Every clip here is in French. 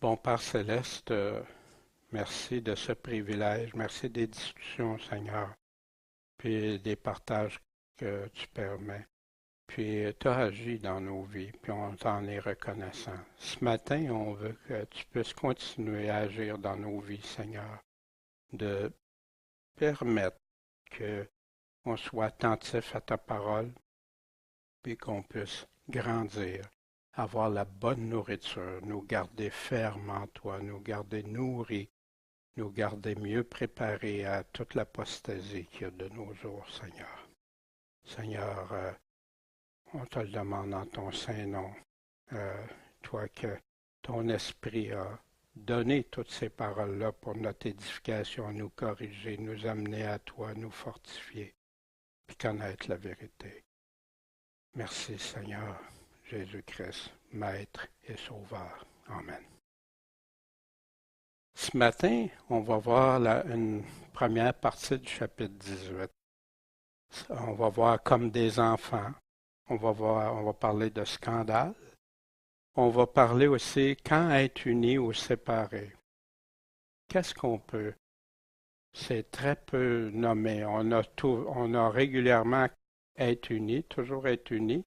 Bon Père céleste, merci de ce privilège, merci des discussions, Seigneur, puis des partages que tu permets. Puis tu as agi dans nos vies, puis on t'en est reconnaissant. Ce matin, on veut que tu puisses continuer à agir dans nos vies, Seigneur, de permettre que on soit attentif à ta parole, puis qu'on puisse grandir, avoir la bonne nourriture, nous garder fermes en toi, nous garder nourris, nous garder mieux préparés à toute l'apostasie qu'il y a de nos jours, Seigneur. Seigneur, on te le demande en ton saint nom, toi que ton esprit a donné toutes ces paroles-là pour notre édification, nous corriger, nous amener à toi, nous fortifier, puis connaître la vérité. Merci Seigneur Jésus-Christ, Maître et Sauveur. Amen. Ce matin, on va voir une première partie du chapitre 18. On va voir comme des enfants. On va parler de scandale. On va parler aussi quand être unis ou séparés. Qu'est-ce qu'on peut? C'est très peu nommé. On a régulièrement être unis, toujours être unis,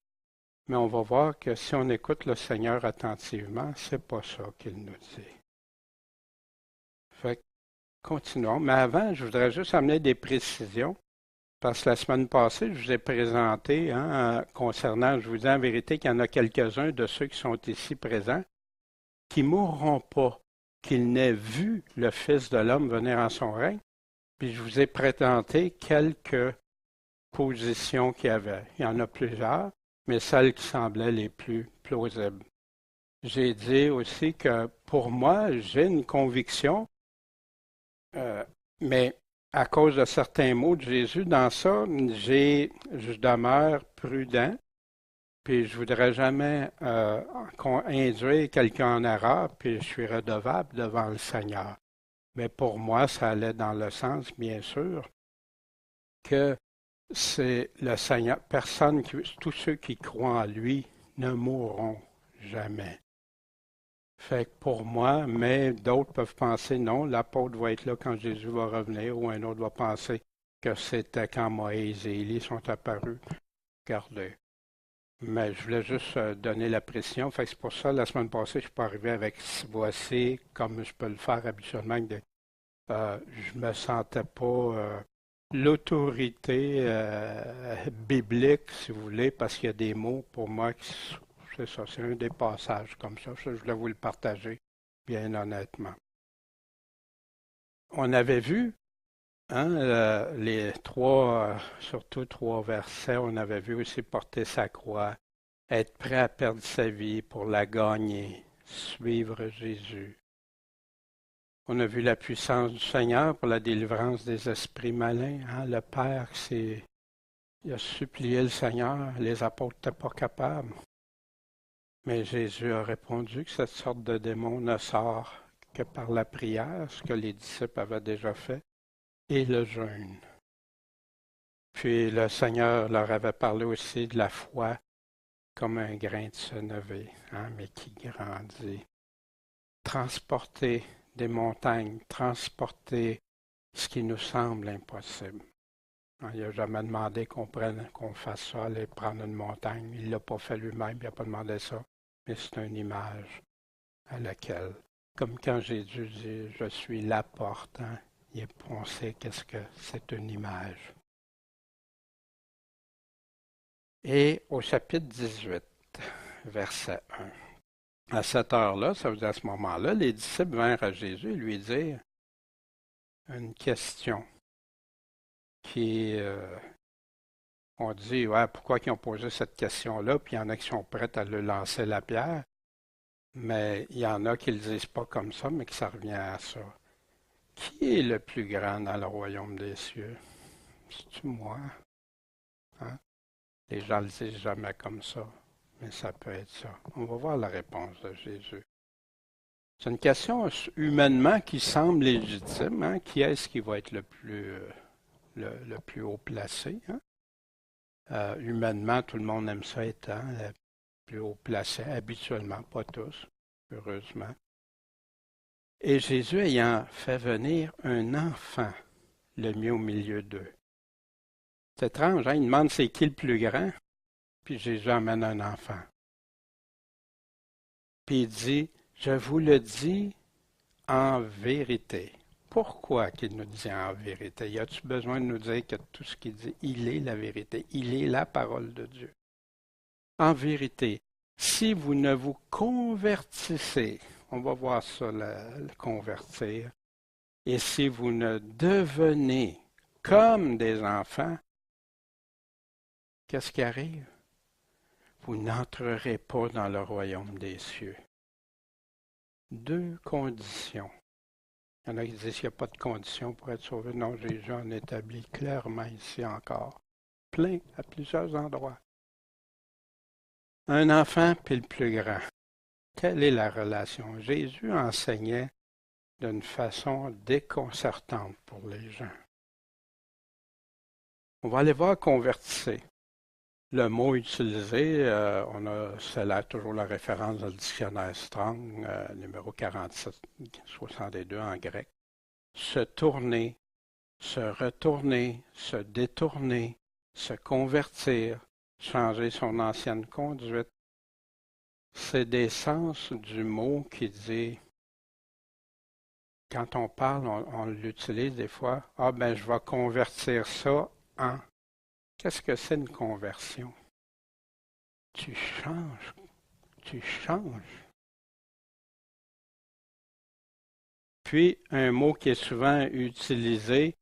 mais on va voir que si on écoute le Seigneur attentivement, c'est pas ça qu'il nous dit. Fait que, continuons. Mais avant, je voudrais juste amener des précisions. Parce que la semaine passée, je vous ai présenté, concernant, je vous dis en vérité qu'il y en a quelques-uns de ceux qui sont ici présents qui mourront pas, qu'ils n'aient vu le Fils de l'homme venir en son règne. Puis je vous ai présenté quelques positions qu'il y avait. Il y en a plusieurs, mais celles qui semblaient les plus plausibles. J'ai dit aussi que pour moi, j'ai une conviction, mais à cause de certains mots de Jésus, dans ça, je demeure prudent, puis je voudrais jamais induire quelqu'un en erreur, puis je suis redevable devant le Seigneur. Mais pour moi, ça allait dans le sens, bien sûr, que c'est le Seigneur, tous ceux qui croient en lui ne mourront jamais. Fait que pour moi, mais d'autres peuvent penser non, l'apôtre va être là quand Jésus va revenir, ou un autre va penser que c'était quand Moïse et Élie sont apparus. Regardez. Mais je voulais juste donner la pression. Fait que c'est pour ça, la semaine passée, je ne suis pas arrivé avec voici, comme je peux le faire habituellement. Je me sentais pas l'autorité biblique, si vous voulez, parce qu'il y a des mots pour moi qui c'est ça, c'est un des passages comme ça. Je voulais vous le partager, bien honnêtement. On avait vu, les trois, surtout trois versets, on avait vu aussi porter sa croix, être prêt à perdre sa vie pour la gagner, suivre Jésus. On a vu la puissance du Seigneur pour la délivrance des esprits malins. Le Père, il a supplié le Seigneur, les apôtres n'étaient pas capables. Mais Jésus a répondu que cette sorte de démon ne sort que par la prière, ce que les disciples avaient déjà fait, et le jeûne. Puis le Seigneur leur avait parlé aussi de la foi comme un grain de sénévé, mais qui grandit. Transporter des montagnes, transporter ce qui nous semble impossible. Il n'a jamais demandé qu'on fasse ça, aller prendre une montagne. Il ne l'a pas fait lui-même, il n'a pas demandé ça. Mais c'est une image à laquelle, comme quand Jésus dit, je suis la porte, on sait qu'est-ce que c'est une image. Et au chapitre 18, verset 1. À cette heure-là, ça veut dire à ce moment-là, les disciples vinrent à Jésus et lui dirent une question qui, on dit, ouais, pourquoi ils ont posé cette question-là, puis il y en a qui sont prêts à le lancer la pierre, mais il y en a qui ne le disent pas comme ça, mais que ça revient à ça. Qui est le plus grand dans le royaume des cieux? C'est-tu moi? Les gens ne le disent jamais comme ça, mais ça peut être ça. On va voir la réponse de Jésus. C'est une question humainement qui semble légitime. Qui est-ce qui va être le plus haut placé? Humainement, tout le monde aime ça être le plus haut placé, habituellement, pas tous, heureusement. Et Jésus ayant fait venir un enfant, le mit au milieu d'eux. C'est étrange, hein? Il demande c'est qui le plus grand, puis Jésus amène un enfant. Puis il dit, je vous le dis en vérité. Pourquoi qu'il nous dit en vérité? Y a-t-il besoin de nous dire que tout ce qu'il dit, il est la vérité, il est la parole de Dieu? En vérité, si vous ne vous convertissez, on va voir ça, le convertir, et si vous ne devenez comme des enfants, qu'est-ce qui arrive? Vous n'entrerez pas dans le royaume des cieux. Deux conditions. Il y en a qui disent qu'il n'y a pas de condition pour être sauvé. Non, Jésus en établit clairement ici encore. Plein, à plusieurs endroits. Un enfant puis le plus grand. Quelle est la relation? Jésus enseignait d'une façon déconcertante pour les gens. On va aller voir convertissez. Le mot utilisé, c'est là toujours la référence dans le dictionnaire Strong, numéro 4762 en grec. Se tourner, se retourner, se détourner, se convertir, changer son ancienne conduite. C'est des sens du mot qui dit, quand on parle, on l'utilise des fois, ah ben je vais convertir ça en. Qu'est-ce que c'est une conversion? Tu changes, tu changes. Puis, un mot qui est souvent utilisé,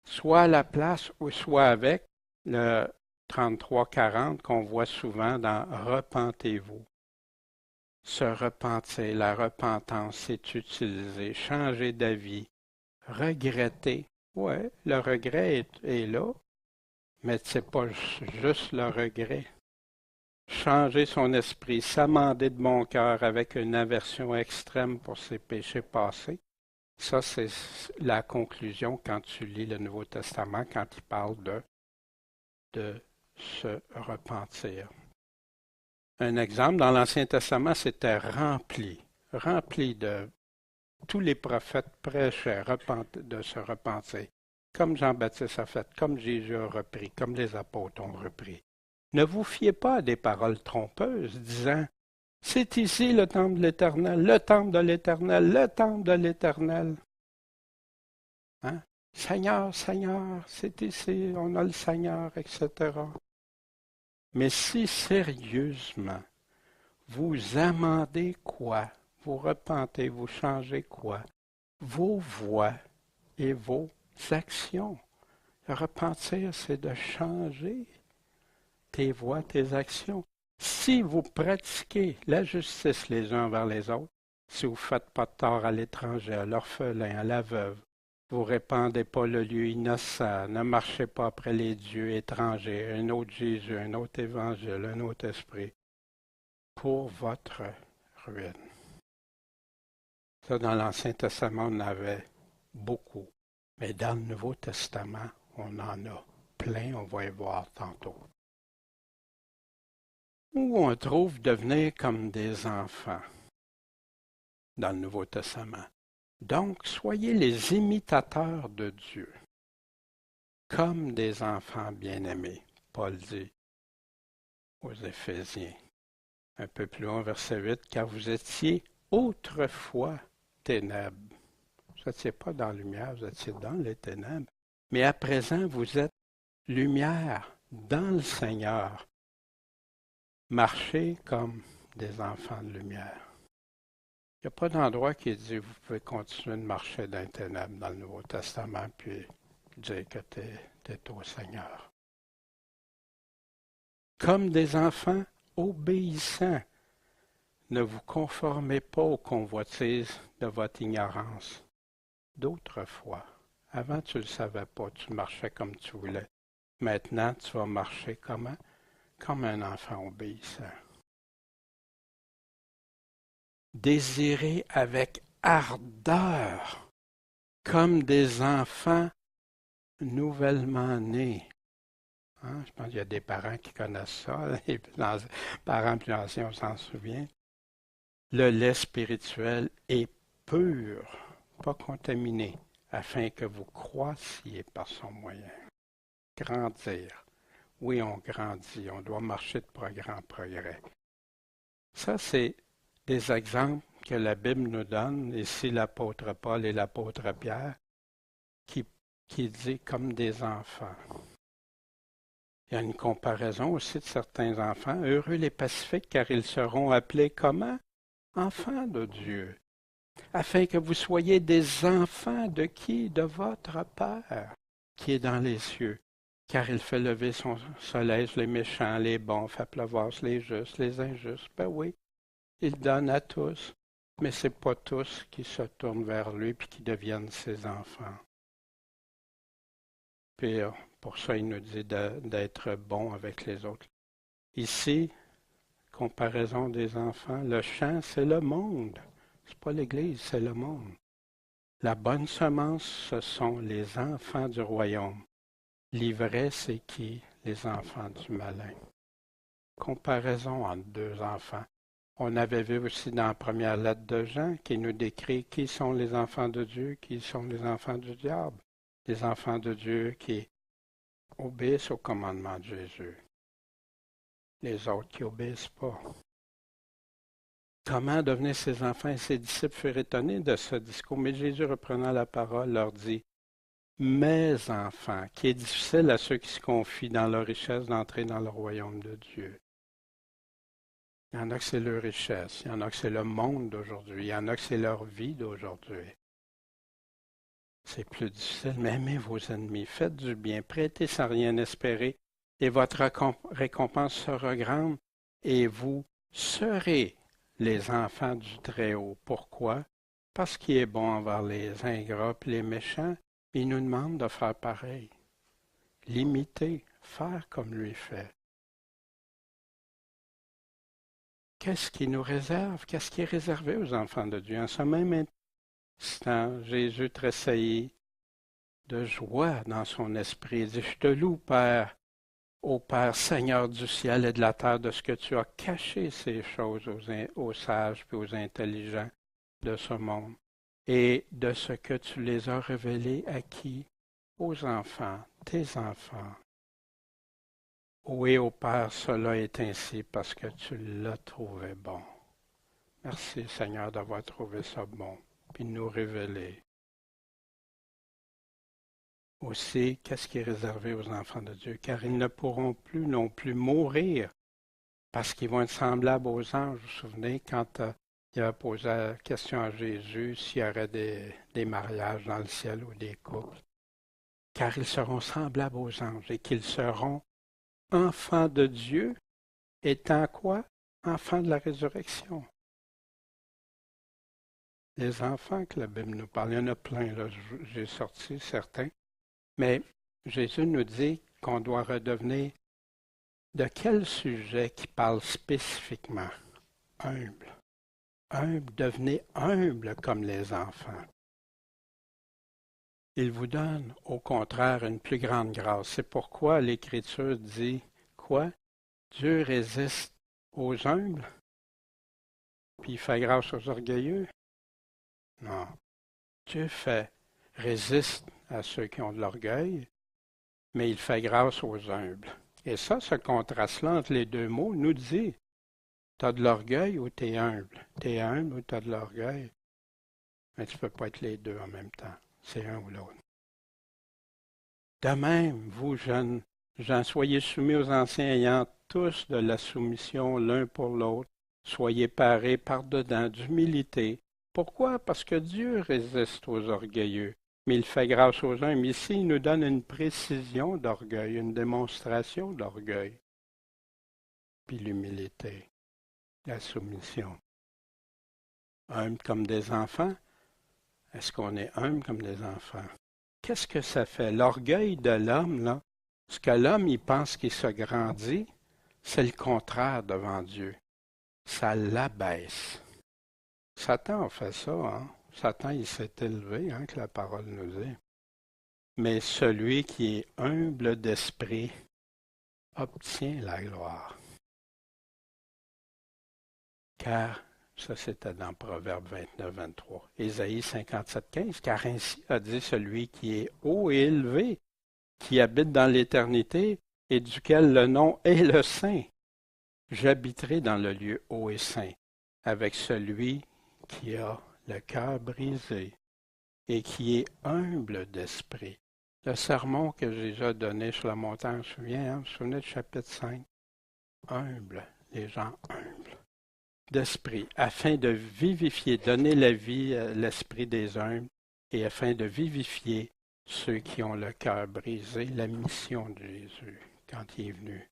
soit à la place ou soit avec, le 33-40 qu'on voit souvent dans Repentez-vous. Se repentir, la repentance est utilisée, changer d'avis, regretter. Ouais, le regret est là, mais c'est pas juste le regret. Changer son esprit, s'amender de bon cœur avec une aversion extrême pour ses péchés passés. Ça, c'est la conclusion quand tu lis le Nouveau Testament, quand il parle de se repentir. Un exemple, dans l'Ancien Testament, c'était rempli de tous les prophètes prêchaient de se repentir, comme Jean-Baptiste a fait, comme Jésus a repris, comme les apôtres ont repris. Ne vous fiez pas à des paroles trompeuses disant c'est ici le temple de l'Éternel, le temple de l'Éternel, le temple de l'Éternel. Hein? Seigneur, Seigneur, c'est ici, on a le Seigneur, etc. Mais si sérieusement, vous amendez quoi? Vous repentez, vous changez quoi? Vos voix et vos actions. Repentir, c'est de changer tes voix, tes actions. Si vous pratiquez la justice les uns envers les autres, si vous ne faites pas de tort à l'étranger, à l'orphelin, à la veuve, vous ne répandez pas le lieu innocent, ne marchez pas après les dieux étrangers, un autre Jésus, un autre évangile, un autre esprit, pour votre ruine. Ça, dans l'Ancien Testament, on en avait beaucoup. Mais dans le Nouveau Testament, on en a plein, on va y voir tantôt. Où on trouve devenir comme des enfants dans le Nouveau Testament. Donc, soyez les imitateurs de Dieu, comme des enfants bien-aimés, Paul dit aux Éphésiens. Un peu plus loin, verset 8, car vous étiez autrefois ténèbres. Vous n'étiez pas dans la lumière, vous étiez dans les ténèbres. Mais à présent, vous êtes lumière dans le Seigneur. Marchez comme des enfants de lumière. Il n'y a pas d'endroit qui dit vous pouvez continuer de marcher dans les ténèbres dans le Nouveau Testament puis dire que tu es au Seigneur. Comme des enfants obéissants, ne vous conformez pas aux convoitises de votre ignorance d'autrefois. Avant, tu ne le savais pas, tu marchais comme tu voulais. Maintenant, tu vas marcher comment? Comme un enfant obéissant. Désirez avec ardeur, comme des enfants nouvellement nés. Hein? Je pense qu'il y a des parents qui connaissent ça, les parents plus anciens, on s'en souvient. Le lait spirituel est pur, pas contaminé, afin que vous croissiez par son moyen. Grandir. Oui, on grandit, on doit marcher de progrès en progrès. Ça, c'est des exemples que la Bible nous donne, ici l'apôtre Paul et l'apôtre Pierre, qui, qui dit comme des enfants. Il y a une comparaison aussi de certains enfants. Heureux les pacifiques, car ils seront appelés comment? Enfants de Dieu. Afin que vous soyez des enfants de qui? De votre Père, qui est dans les cieux. Car il fait lever son soleil sur les méchants, les bons, fait pleuvoir sur les justes, les injustes. Ben oui, il donne à tous, mais ce n'est pas tous qui se tournent vers lui et qui deviennent ses enfants. Puis pour ça, il nous dit d'être bon avec les autres. Ici, comparaison des enfants, le champ, c'est le monde. C'est pas l'Église, c'est le monde. La bonne semence, ce sont les enfants du royaume. L'ivraie, c'est qui? Les enfants du malin. Comparaison entre deux enfants. On avait vu aussi dans la première lettre de Jean qui nous décrit qui sont les enfants de Dieu, qui sont les enfants du diable. Les enfants de Dieu qui obéissent au commandement de Jésus. Les autres qui n'obéissent pas. Comment devenir ses enfants et ses disciples furent étonnés de ce discours. Mais Jésus, reprenant la parole, leur dit, « Mes enfants », qui est difficile à ceux qui se confient dans leur richesse d'entrer dans le royaume de Dieu. Il y en a que c'est leur richesse, il y en a que c'est le monde d'aujourd'hui, il y en a que c'est leur vie d'aujourd'hui. C'est plus difficile, mais aimez vos ennemis, faites du bien, prêtez sans rien espérer, et votre récompense sera grande, et vous serez les enfants du Très-Haut. Pourquoi? Parce qu'il est bon envers les ingrats et les méchants. Il nous demande de faire pareil. L'imiter, faire comme lui fait. Qu'est-ce qui nous réserve? Qu'est-ce qui est réservé aux enfants de Dieu? En ce même instant, Jésus tressaillit de joie dans son esprit. Il dit, « Je te loue, Père, ô Père, Seigneur du ciel et de la terre, de ce que tu as caché ces choses aux sages et aux intelligents de ce monde, et de ce que tu les as révélées à qui? Aux enfants, tes enfants. Oui, ô Père, cela est ainsi parce que tu l'as trouvé bon. » Merci, Seigneur, d'avoir trouvé ça bon, puis de nous révéler. Aussi, qu'est-ce qui est réservé aux enfants de Dieu? Car ils ne pourront plus non plus mourir parce qu'ils vont être semblables aux anges. Vous vous souvenez, quand il a posé la question à Jésus s'il y aurait des mariages dans le ciel ou des couples. Car ils seront semblables aux anges et qu'ils seront enfants de Dieu, étant quoi? Enfants de la résurrection. Les enfants que la Bible nous parle, il y en a plein, là, j'ai sorti certains. Mais Jésus nous dit qu'on doit redevenir de quel sujet qui parle spécifiquement? Humble. Humble, devenez humble comme les enfants. Il vous donne, au contraire, une plus grande grâce. C'est pourquoi l'Écriture dit quoi? Dieu résiste aux humbles, puis il fait grâce aux orgueilleux? Non. Dieu résiste à ceux qui ont de l'orgueil, mais il fait grâce aux humbles. Et ça, ce contraste-là entre les deux mots nous dit, tu as de l'orgueil ou tu es humble? Tu es humble ou tu as de l'orgueil? Mais tu ne peux pas être les deux en même temps. C'est un ou l'autre. De même, vous, jeunes gens, soyez soumis aux anciens ayant tous de la soumission l'un pour l'autre. Soyez parés par-dedans d'humilité. Pourquoi? Parce que Dieu résiste aux orgueilleux, mais il fait grâce aux humbles. Ici, il nous donne une précision d'orgueil, une démonstration d'orgueil. Puis l'humilité, la soumission. Humble comme des enfants? Est-ce qu'on est humble comme des enfants? Qu'est-ce que ça fait? L'orgueil de l'homme, là, ce que l'homme, il pense qu'il se grandit, c'est le contraire devant Dieu. Ça l'abaisse. Satan a fait ça, hein? Satan, il s'est élevé, hein, que la parole nous dit. Mais celui qui est humble d'esprit obtient la gloire. Car Ça, c'était dans Proverbe 29-23. Ésaïe 57-15, car ainsi a dit celui qui est haut et élevé, qui habite dans l'éternité et duquel le nom est le Saint. J'habiterai dans le lieu haut et saint, avec celui qui a le cœur brisé et qui est humble d'esprit. Le sermon que Jésus a donné sur la montagne, je me souviens, vous vous souvenez du chapitre 5? Humble, les gens humbles d'esprit, afin de vivifier, donner la vie à l'esprit des humbles et afin de vivifier ceux qui ont le cœur brisé, la mission de Jésus quand il est venu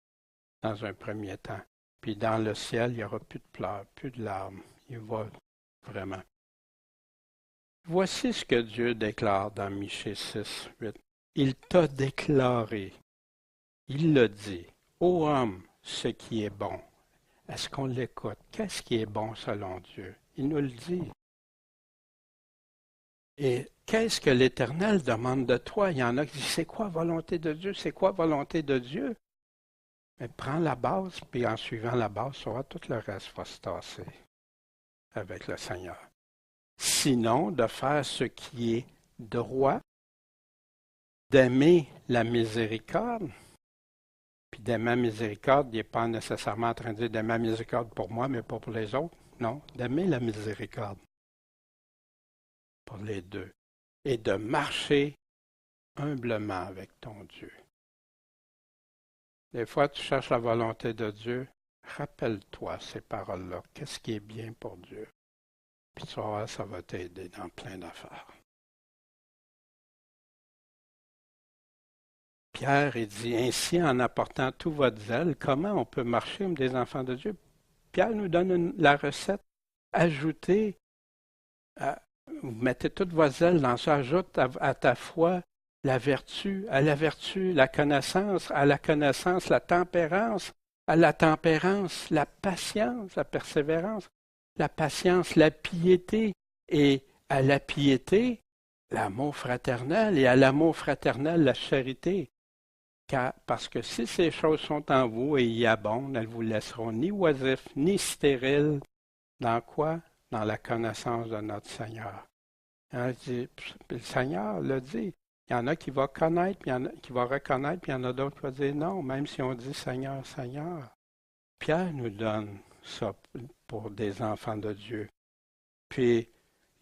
dans un premier temps. Puis dans le ciel, il n'y aura plus de pleurs, plus de larmes. Il va vraiment. Voici ce que Dieu déclare dans Michée 6:8. Il t'a déclaré, il l'a dit, ô homme, ce qui est bon. Est-ce qu'on l'écoute? Qu'est-ce qui est bon selon Dieu? Il nous le dit. Et qu'est-ce que l'Éternel demande de toi? Il y en a qui disent, c'est quoi volonté de Dieu? C'est quoi volonté de Dieu? Mais prends la base, puis en suivant la base, tout le reste va se tasser avec le Seigneur. Sinon, de faire ce qui est droit, d'aimer la miséricorde, puis d'aimer la miséricorde, il n'est pas nécessairement en train de dire d'aimer la miséricorde pour moi, mais pas pour les autres. Non, d'aimer la miséricorde pour les deux. Et de marcher humblement avec ton Dieu. Des fois, tu cherches la volonté de Dieu. Rappelle-toi ces paroles-là. Qu'est-ce qui est bien pour Dieu? Puis tu vas voir, ça va t'aider dans plein d'affaires. Pierre, il dit, ainsi en apportant tout votre zèle, comment on peut marcher comme des enfants de Dieu? Pierre nous donne la recette. Ajoutez, vous mettez toute votre zèle dans ça, ajoute à ta foi la vertu, à la vertu, la connaissance, à la connaissance, la tempérance, à la tempérance, la patience, la persévérance, la patience, la piété, et à la piété, l'amour fraternel, et à l'amour fraternel, la charité. Parce que si ces choses sont en vous et y abondent, elles vous laisseront ni oisifs, ni stériles. Dans quoi? Dans la connaissance de notre Seigneur. Le Seigneur l'a dit. Il y en a qui vont connaître, puis il y en a qui vont reconnaître, puis il y en a d'autres qui vont dire non, même si on dit Seigneur, Seigneur. Pierre nous donne ça pour des enfants de Dieu. Puis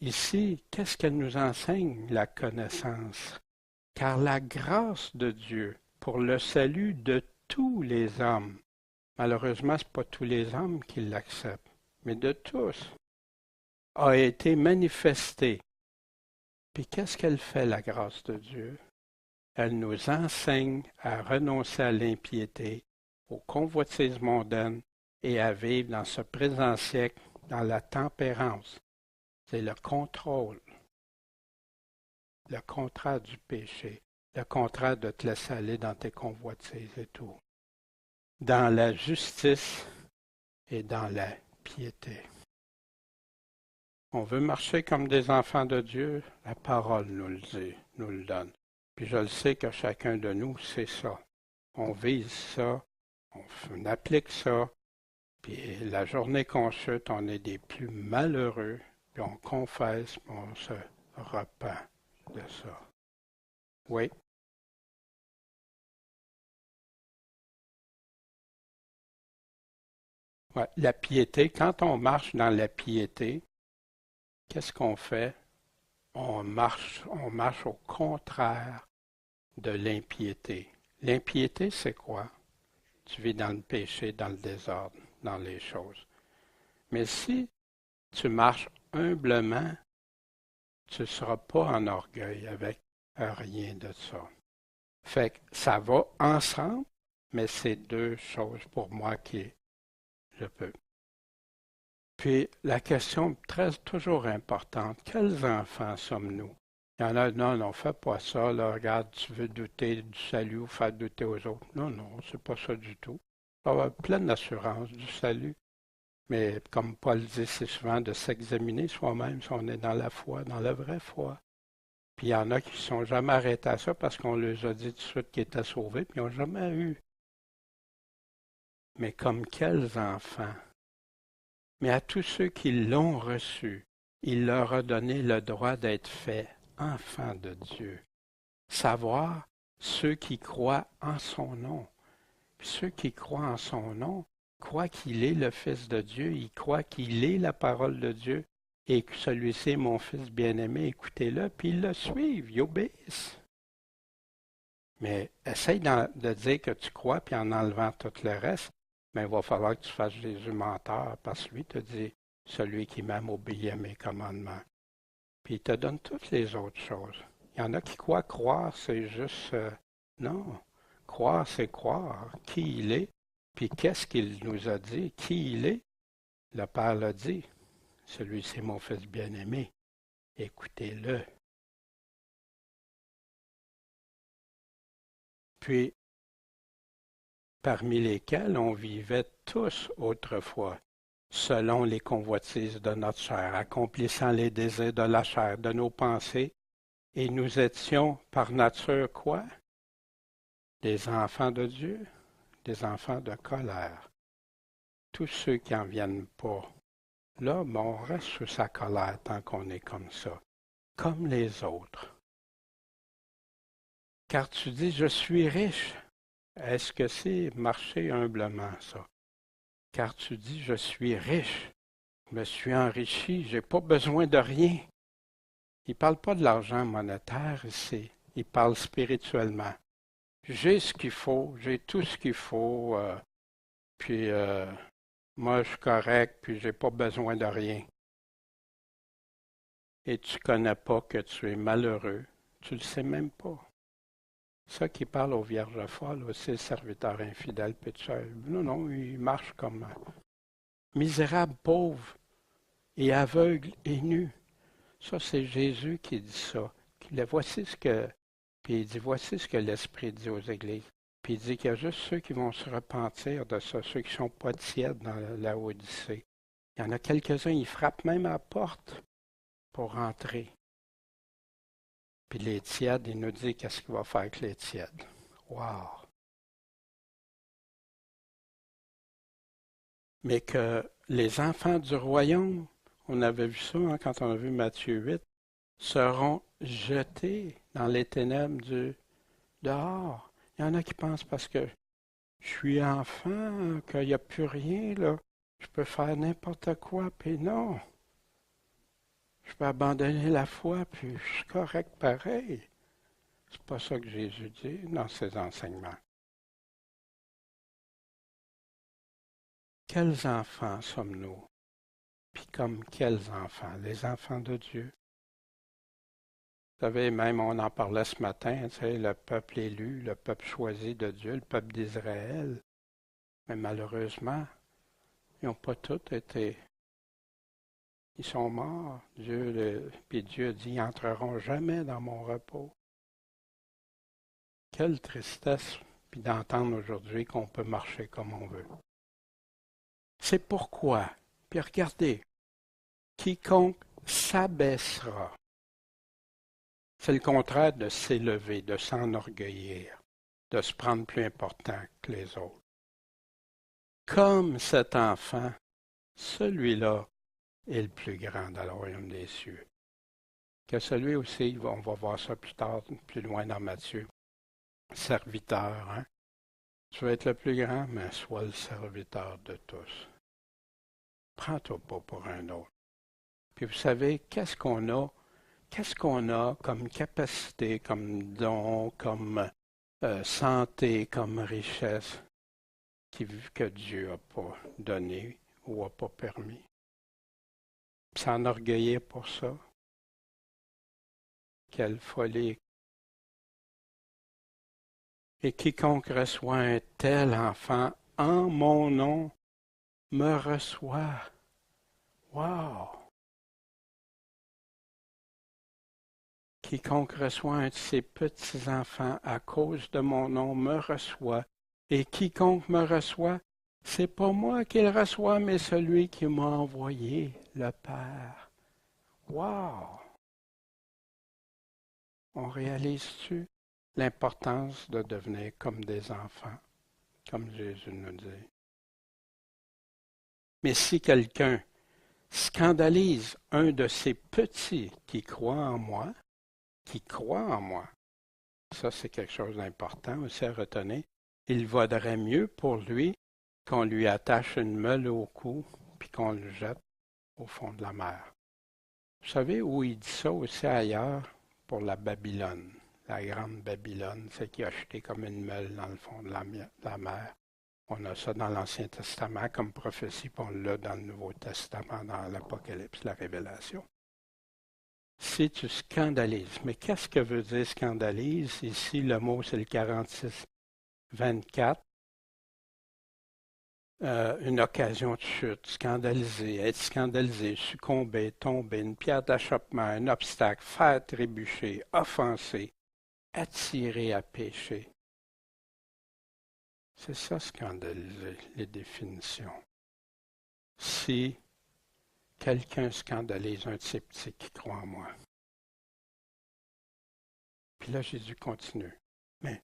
ici, qu'est-ce qu'elle nous enseigne, la connaissance? Car la grâce de Dieu pour le salut de tous les hommes, malheureusement, ce n'est pas tous les hommes qui l'acceptent, mais de tous, a été manifestée. Puis qu'est-ce qu'elle fait, la grâce de Dieu? Elle nous enseigne à renoncer à l'impiété, aux convoitises mondaines et à vivre dans ce présent siècle dans la tempérance. C'est le contrôle, le contraire du péché, le contraire de te laisser aller dans tes convoitises et tout. Dans la justice et dans la piété. On veut marcher comme des enfants de Dieu, la parole nous le dit, nous le donne. Puis je le sais que chacun de nous, c'est ça. On vise ça, on applique ça, puis la journée qu'on chute, on est des plus malheureux, puis on confesse, puis on se repent de ça. Oui. Ouais, la piété, quand on marche dans la piété, qu'est-ce qu'on fait? On marche au contraire de l'impiété. L'impiété, c'est quoi? Tu vis dans le péché, dans le désordre, dans les choses. Mais si tu marches humblement, tu ne seras pas en orgueil avec rien de ça. Fait que ça va ensemble, mais c'est deux choses pour moi qui je peux. Puis la question toujours importante, quels enfants sommes-nous? Il y en a, non, non, fais pas ça, là, regarde, tu veux douter du salut ou faire douter aux autres. Non, non, c'est pas ça du tout. Il faut avoir pleine d'assurance du salut. Mais comme Paul dit, c'est souvent de s'examiner soi-même si on est dans la foi, dans la vraie foi. Puis il y en a qui ne sont jamais arrêtés à ça parce qu'on leur a dit tout de suite qu'ils étaient sauvés, puis ils n'ont jamais eu. Mais comme quels enfants Mais à tous ceux qui l'ont reçu, il leur a donné le droit d'être faits enfants de Dieu, savoir ceux qui croient en son nom. Puis ceux qui croient en son nom croient qu'il est le Fils de Dieu, ils croient qu'il est la parole de Dieu, et que celui-ci est mon Fils bien-aimé, écoutez-le, puis ils le suivent, ils obéissent. Mais essaye de dire que tu crois, puis en enlevant tout le reste, mais il va falloir que tu fasses Jésus menteur, parce que lui te dit, celui qui m'aime obéit à mes commandements. Puis il te donne toutes les autres choses. Il y en a qui croire, c'est juste... non, croire, c'est croire qui il est, puis qu'est-ce qu'il nous a dit, qui il est. Le Père l'a dit, celui-ci est mon Fils bien-aimé, écoutez-le. Puis, parmi lesquels on vivait tous autrefois, selon les convoitises de notre chair, accomplissant les désirs de la chair, de nos pensées, et nous étions par nature quoi? Des enfants de Dieu, des enfants de colère. Tous ceux qui n'en viennent pas, là, ben, on reste sous sa colère tant qu'on est comme ça, comme les autres. Car tu dis, je suis riche. Est-ce que c'est marcher humblement, ça? Car tu dis, je suis riche, je me suis enrichi, j'ai pas besoin de rien. Il ne parle pas de l'argent monétaire ici, il parle spirituellement. J'ai ce qu'il faut, j'ai tout ce qu'il faut, puis moi je suis correct, puis j'ai pas besoin de rien. Et tu ne connais pas que tu es malheureux, tu le sais même pas. Ça qui parle aux vierges folles, c'est le serviteur infidèle, puis tu sais, non, non, il marche comme misérable, pauvre, et aveugle et nu. Ça, c'est Jésus qui dit ça. Voici ce que, puis il dit, voici ce que l'Esprit dit aux églises. Puis il dit qu'il y a juste ceux qui vont se repentir de ça, ceux qui ne sont pas tièdes dans la Odyssée. Il y en a quelques-uns, ils frappent même à la porte pour rentrer. Puis les tièdes, il nous dit qu'est-ce qu'il va faire avec les tièdes. Wow! Mais que les enfants du royaume, on avait vu ça quand on a vu Matthieu 8, seront jetés dans les ténèbres du dehors. Il y en a qui pensent parce que je suis enfant, qu'il n'y a plus rien, là. Je peux faire n'importe quoi, puis non. Je peux abandonner la foi, puis je suis correct pareil. C'est pas ça que Jésus dit dans ses enseignements. Quels enfants sommes-nous? Puis comme quels enfants? Les enfants de Dieu. Vous savez, même on en parlait ce matin, tu sais, le peuple élu, le peuple choisi de Dieu, le peuple d'Israël. Mais malheureusement, ils n'ont pas tous été. Ils sont morts. Puis Dieu dit, ils n'entreront jamais dans mon repos. Quelle tristesse, puis d'entendre aujourd'hui qu'on peut marcher comme on veut. C'est pourquoi, puis regardez, quiconque s'abaissera, c'est le contraire de s'élever, de s'enorgueillir, de se prendre plus important que les autres. Comme cet enfant, celui-là est le plus grand dans le royaume des cieux. Que celui aussi, on va voir ça plus tard, plus loin dans Matthieu, serviteur, hein? Tu veux être le plus grand, mais sois le serviteur de tous. Prends-toi pas pour un autre. Puis vous savez, qu'est-ce qu'on a? Qu'est-ce qu'on a comme capacité, comme don, comme santé, comme richesse que Dieu n'a pas donné ou n'a pas permis? S'enorgueillir pour ça? Quelle folie! Et quiconque reçoit un tel enfant en mon nom me reçoit. Wow! Quiconque reçoit un de ces petits-enfants à cause de mon nom me reçoit. Et quiconque me reçoit, c'est pas moi qui le reçoit, mais celui qui m'a envoyé, le Père. Wow! On réalise-tu l'importance de devenir comme des enfants, comme Jésus nous dit? Mais si quelqu'un scandalise un de ces petits qui croient en moi, ça c'est quelque chose d'important aussi à retenir, il vaudrait mieux pour lui qu'on lui attache une meule au cou puis qu'on le jette au fond de la mer. Vous savez où il dit ça aussi ailleurs? Pour la Babylone. La grande Babylone, c'est qui a jeté comme une meule dans le fond de la mer. On a ça dans l'Ancien Testament comme prophétie, puis on l'a dans le Nouveau Testament, dans l'Apocalypse, la Révélation. Si tu scandalises, mais qu'est-ce que veut dire scandalise? Ici, le mot, c'est le 46-24. Une occasion de chute, scandaliser, être scandalisé, succomber, tomber, une pierre d'achoppement, un obstacle, faire trébucher, offenser, attirer à pécher. C'est ça, scandaliser, les définitions. Si quelqu'un scandalise un de ces petits qui croit en moi. Puis là, Jésus continue. Mais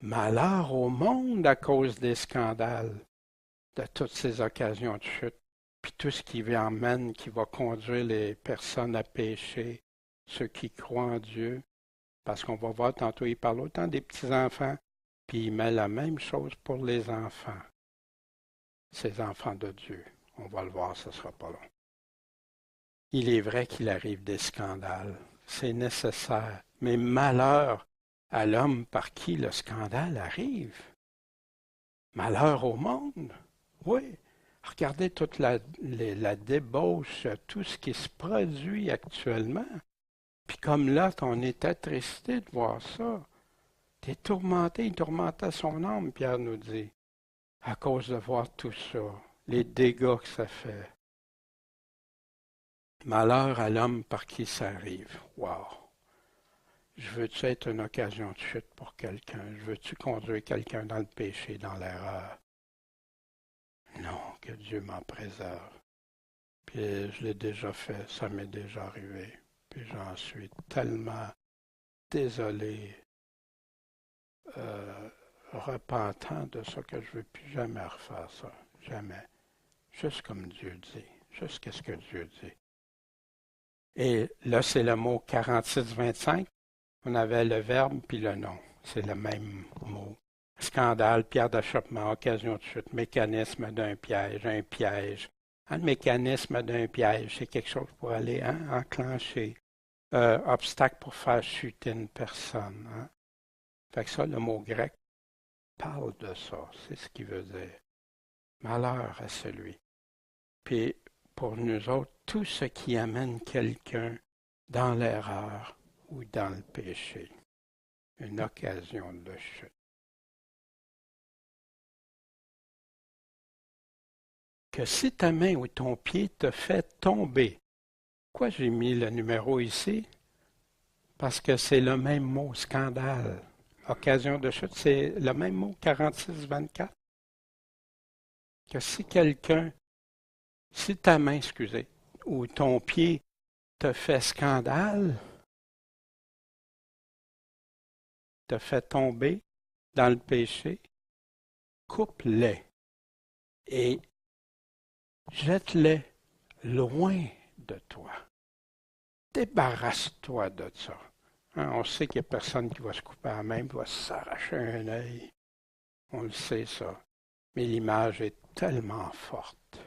malheur au monde à cause des scandales, de toutes ces occasions de chute, puis tout ce qui emmène, qui va conduire les personnes à pécher, ceux qui croient en Dieu. Parce qu'on va voir tantôt, il parle autant des petits-enfants, puis il met la même chose pour les enfants. Ces enfants de Dieu. On va le voir, ce ne sera pas long. Il est vrai qu'il arrive des scandales. C'est nécessaire. Mais malheur à l'homme par qui le scandale arrive. Malheur au monde. Oui. Regardez toute la débauche, tout ce qui se produit actuellement. Puis comme là, on est attristé de voir ça. T'es tourmenté, il tourmentait son âme, Pierre nous dit, à cause de voir tout ça, les dégâts que ça fait. Malheur à l'homme par qui ça arrive. Wow! Je veux-tu être une occasion de chute pour quelqu'un? Je veux-tu conduire quelqu'un dans le péché, dans l'erreur? Non, que Dieu m'en préserve. Puis je l'ai déjà fait, ça m'est déjà arrivé. Puis j'en suis tellement désolé, repentant de ça que je ne veux plus jamais refaire ça. Jamais. Juste comme Dieu dit. Juste qu'est-ce que Dieu dit. Et là, c'est le mot 46-25. On avait le verbe puis le nom. C'est le même mot. Scandale, pierre d'achoppement, occasion de chute, mécanisme d'un piège, un piège. Le mécanisme d'un piège, c'est quelque chose pour aller enclencher. Obstacle pour faire chuter une personne. Hein? Fait que ça, le mot grec parle de ça. C'est ce qu'il veut dire. Malheur à celui. Puis pour nous autres, tout ce qui amène quelqu'un dans l'erreur ou dans le péché. Une occasion de chute. Que si ta main ou ton pied te fait tomber, pourquoi j'ai mis le numéro ici? Parce que c'est le même mot, scandale. Occasion de chute, c'est le même mot, 46-24. Que si ta main, excusez, ou ton pied te fait scandale, te fait tomber dans le péché, coupe-les et jette-les loin de toi. Débarrasse-toi de ça. Hein, on sait qu'il n'y a personne qui va se couper la main, qui va s'arracher un œil. On le sait, ça. Mais l'image est tellement forte.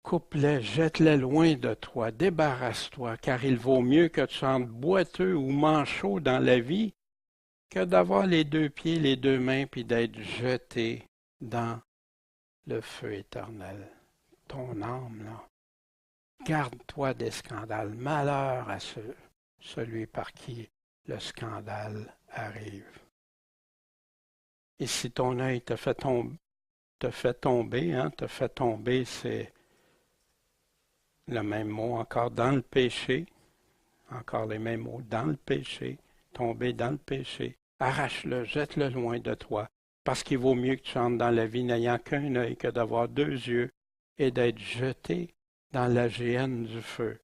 Coupe-les, jette-les loin de toi, débarrasse-toi, car il vaut mieux que tu sois boiteux ou manchot dans la vie que d'avoir les deux pieds, les deux mains, puis d'être jeté dans le feu éternel. Ton âme, là. Garde-toi des scandales. Malheur à celui par qui le scandale arrive. Et si ton œil te fait tomber, c'est le même mot encore dans le péché, encore les mêmes mots dans le péché, tomber dans le péché. Arrache-le, jette-le loin de toi, parce qu'il vaut mieux que tu entres dans la vie n'ayant qu'un œil que d'avoir deux yeux et d'être jeté dans la géhenne du feu.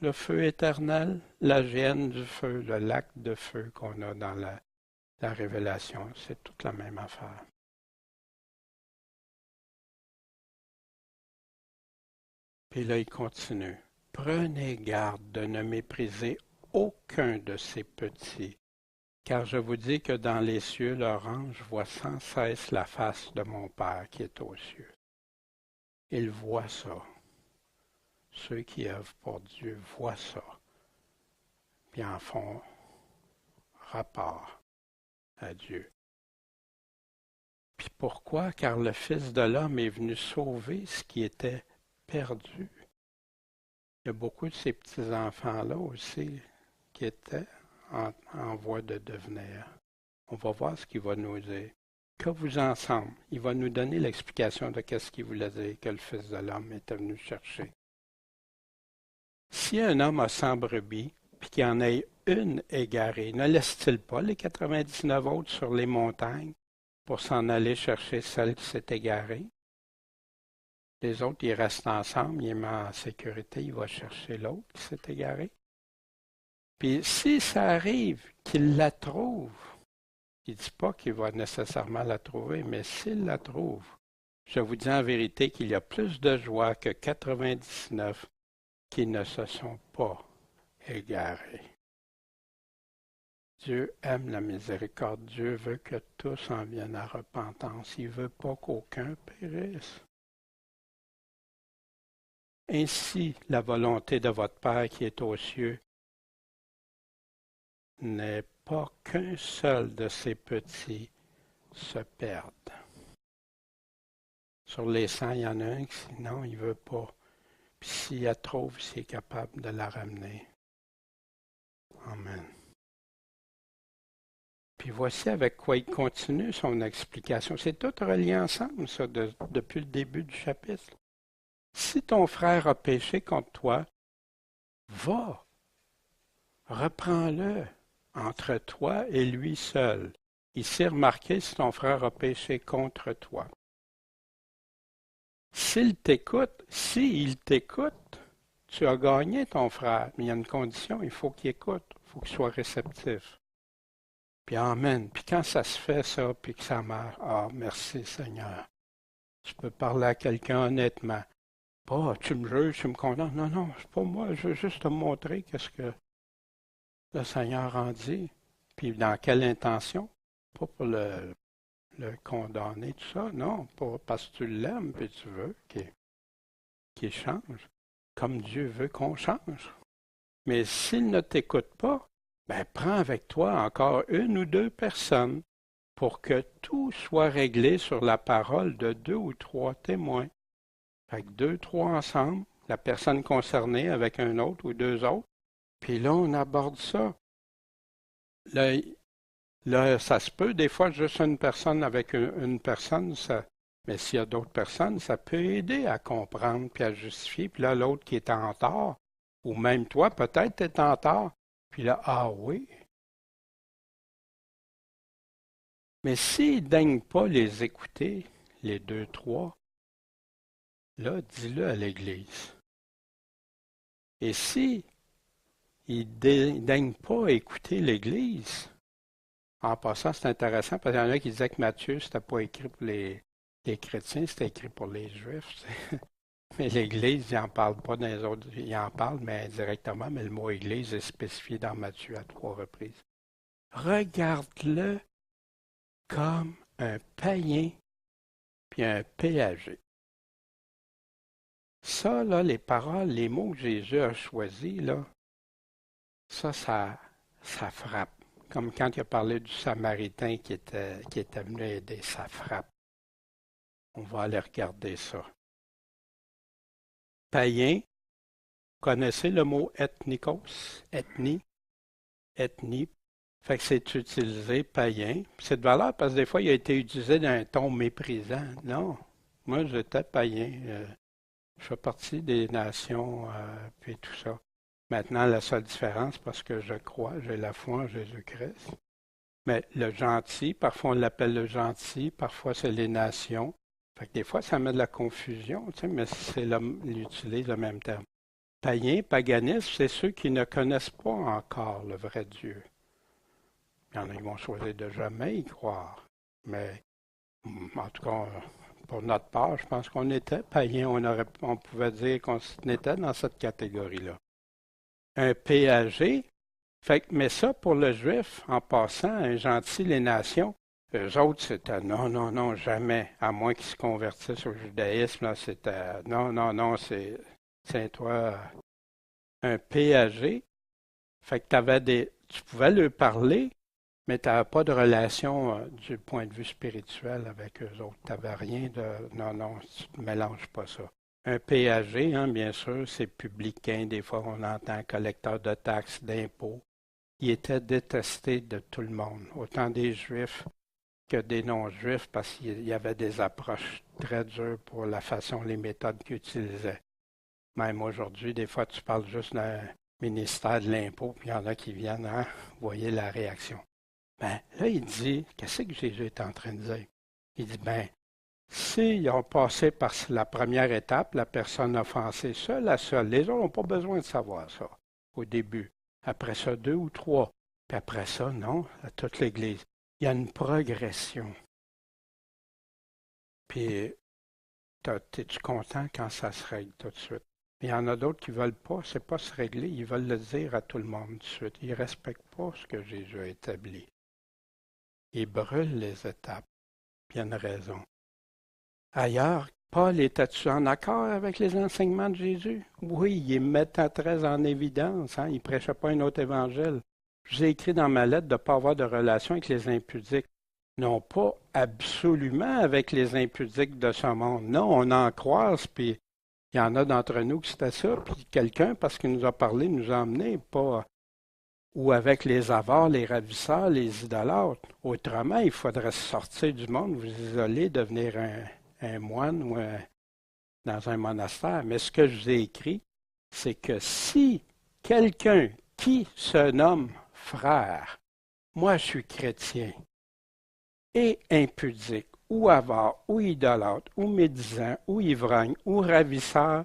Le feu éternel, la géhenne du feu, le lac de feu qu'on a dans la Révélation, c'est toute la même affaire. Puis là, il continue. Prenez garde de ne mépriser aucun de ces petits, car je vous dis que dans les cieux, leur ange voit sans cesse la face de mon Père qui est aux cieux. Il voit ça. Ceux qui œuvrent pour Dieu voient ça, puis en font rapport à Dieu. Puis pourquoi? Car le Fils de l'homme est venu sauver ce qui était perdu. Il y a beaucoup de ces petits-enfants-là aussi qui étaient en voie de devenir. On va voir ce qu'il va nous dire. Que vous ensemble, il va nous donner l'explication de ce qu'il voulait dire que le Fils de l'homme était venu chercher. Si un homme a 100 brebis, puis qu'il y en ait une égarée, ne laisse-t-il pas les 99 autres sur les montagnes pour s'en aller chercher celle qui s'est égarée? Les autres, ils restent ensemble, ils met en sécurité, il va chercher l'autre qui s'est égarée. Puis si ça arrive qu'il la trouve, il ne dit pas qu'il va nécessairement la trouver, mais s'il la trouve, je vous dis en vérité qu'il y a plus de joie que 99 qui ne se sont pas égarés. Dieu aime la miséricorde. Dieu veut que tous en viennent à repentance. Il ne veut pas qu'aucun périsse. Ainsi, la volonté de votre Père qui est aux cieux n'est pas qu'un seul de ces petits se perde. Sur les 100, il y en a un qui dit non, il ne veut pas. Puis s'il la trouve, il est capable de la ramener. Amen. Puis voici avec quoi il continue son explication. C'est tout relié ensemble, ça, depuis le début du chapitre. Si ton frère a péché contre toi, va, reprends-le entre toi et lui seul. Ici, remarquez si ton frère a péché contre toi. S'il t'écoute, tu as gagné ton frère. Mais il y a une condition, il faut qu'il écoute, il faut qu'il soit réceptif. Puis amen. Puis quand ça se fait, ça, puis que ça marche, ah, merci Seigneur. Tu peux parler à quelqu'un honnêtement. Pas, tu me juges, tu me condamnes. Non, non, c'est pas moi. Je veux juste te montrer qu'est-ce que le Seigneur en dit. Puis dans quelle intention? Pas pour le condamner, tout ça. Non, pas parce que tu l'aimes puis tu veux qu'il change. Comme Dieu veut qu'on change. Mais s'il ne t'écoute pas, ben prends avec toi encore une ou deux personnes pour que tout soit réglé sur la parole de 2 ou 3 témoins. Fait que 2, 3 ensemble, la personne concernée avec un autre ou 2 autres, puis là, on aborde ça. Là, ça se peut, des fois, juste une personne avec une personne, mais s'il y a d'autres personnes, ça peut aider à comprendre puis à justifier. Puis là, l'autre qui est en tort, ou même toi, peut-être, t'es en tort. Puis là, ah oui. Mais s'ils ne daignent pas les écouter, les 2, 3, là, dis-le à l'Église. Et si ils ne daignent pas écouter l'Église, en passant, c'est intéressant parce qu'il y en a qui disaient que Matthieu, c'était pas écrit pour les chrétiens, c'était écrit pour les Juifs. Mais l'Église, il n'en parle pas dans les autres. Il en parle, mais indirectement, mais le mot Église est spécifié dans Matthieu à 3 reprises. Regarde-le comme un païen puis un péager. Ça, là, les paroles, les mots que Jésus a choisis, là, ça frappe. Comme quand il a parlé du Samaritain qui était venu aider, ça frappe. On va aller regarder ça. Païen, connaissez le mot ethnikos, ethnie, fait que c'est utilisé païen. C'est de valeur parce que des fois, il a été utilisé d'un ton méprisant. Non, moi, j'étais païen. Je fais partie des nations, puis tout ça. Maintenant, la seule différence, parce que je crois, j'ai la foi en Jésus-Christ. Mais le gentil, parfois on l'appelle le gentil, parfois c'est les nations. Fait que des fois, ça met de la confusion, tu sais, mais il utilise le même terme. Païen, paganisme, c'est ceux qui ne connaissent pas encore le vrai Dieu. Il y en a qui vont choisir de jamais y croire. Mais en tout cas, pour notre part, je pense qu'on était païen. On pouvait dire qu'on était dans cette catégorie-là. Un péager, mais ça, pour le juif, en passant, un gentil, les nations, eux autres, c'était non, non, non, jamais, à moins qu'ils se convertissent au judaïsme, là, c'était non, non, non, c'est toi un péager. Fait que tu pouvais leur parler, mais tu n'avais pas de relation du point de vue spirituel avec eux autres. Tu n'avais rien de non, non, tu ne mélanges pas ça. Un péager, hein, bien sûr, c'est publicain. Des fois, on entend collecteur de taxes, d'impôts. Il était détesté de tout le monde, autant des Juifs que des non-Juifs, parce qu'il y avait des approches très dures pour la façon, les méthodes qu'il utilisait. Même aujourd'hui, des fois, tu parles juste d'un ministère de l'impôt, puis il y en a qui viennent, hein, vous voyez la réaction. Ben, là, il dit, qu'est-ce que Jésus est en train de dire? Il dit, ben, s'ils ont passé par la première étape, la personne offensée seule à seule, les autres n'ont pas besoin de savoir ça au début. Après ça, deux ou trois. Puis après ça, non, à toute l'Église. Il y a une progression. Puis, es-tu content quand ça se règle tout de suite? Il y en a d'autres qui ne veulent pas, c'est pas se régler, ils veulent le dire à tout le monde tout de suite. Ils ne respectent pas ce que Jésus a établi. Ils brûlent les étapes. Puis il y a une raison. Ailleurs, Paul était-tu en accord avec les enseignements de Jésus? Oui, il mettait très en évidence. Hein? Il ne prêchait pas un autre évangile. Je vous ai écrit dans ma lettre de ne pas avoir de relation avec les impudiques. Non pas absolument avec les impudiques de ce monde. Non, on en croise, puis il y en a d'entre nous qui c'était ça, puis quelqu'un, parce qu'il nous a parlé, nous a emmenés, pas ou avec les avares, les ravisseurs, les idolâtres. Autrement, il faudrait sortir du monde, vous isoler, devenir un moine ou dans un monastère. Mais ce que je vous ai écrit, c'est que si quelqu'un qui se nomme frère, moi je suis chrétien, et impudique, ou avare, ou idolâtre, ou médisant, ou ivrogne, ou ravisseur,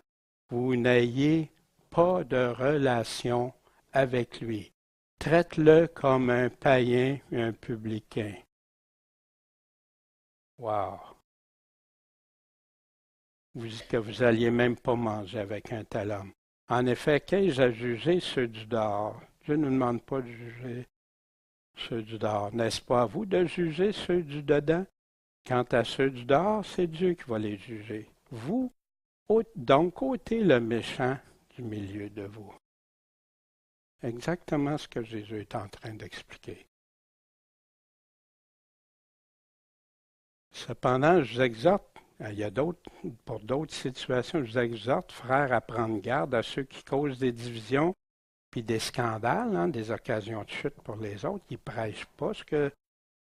vous n'ayez pas de relation avec lui. Traite-le comme un païen et un publicain. Wow! Que vous alliez même pas manger avec un tel homme. En effet, qu'ai-je à juger ceux du dehors? Dieu ne nous demande pas de juger ceux du dehors. N'est-ce pas à vous de juger ceux du dedans? Quant à ceux du dehors, c'est Dieu qui va les juger. Vous, donc, ôtez le méchant du milieu de vous. Exactement ce que Jésus est en train d'expliquer. Cependant, je vous exhorte, il y a pour d'autres situations, je vous exhorte, frères, à prendre garde à ceux qui causent des divisions puis des scandales, hein, des occasions de chute pour les autres, qui ne prêchent pas ce que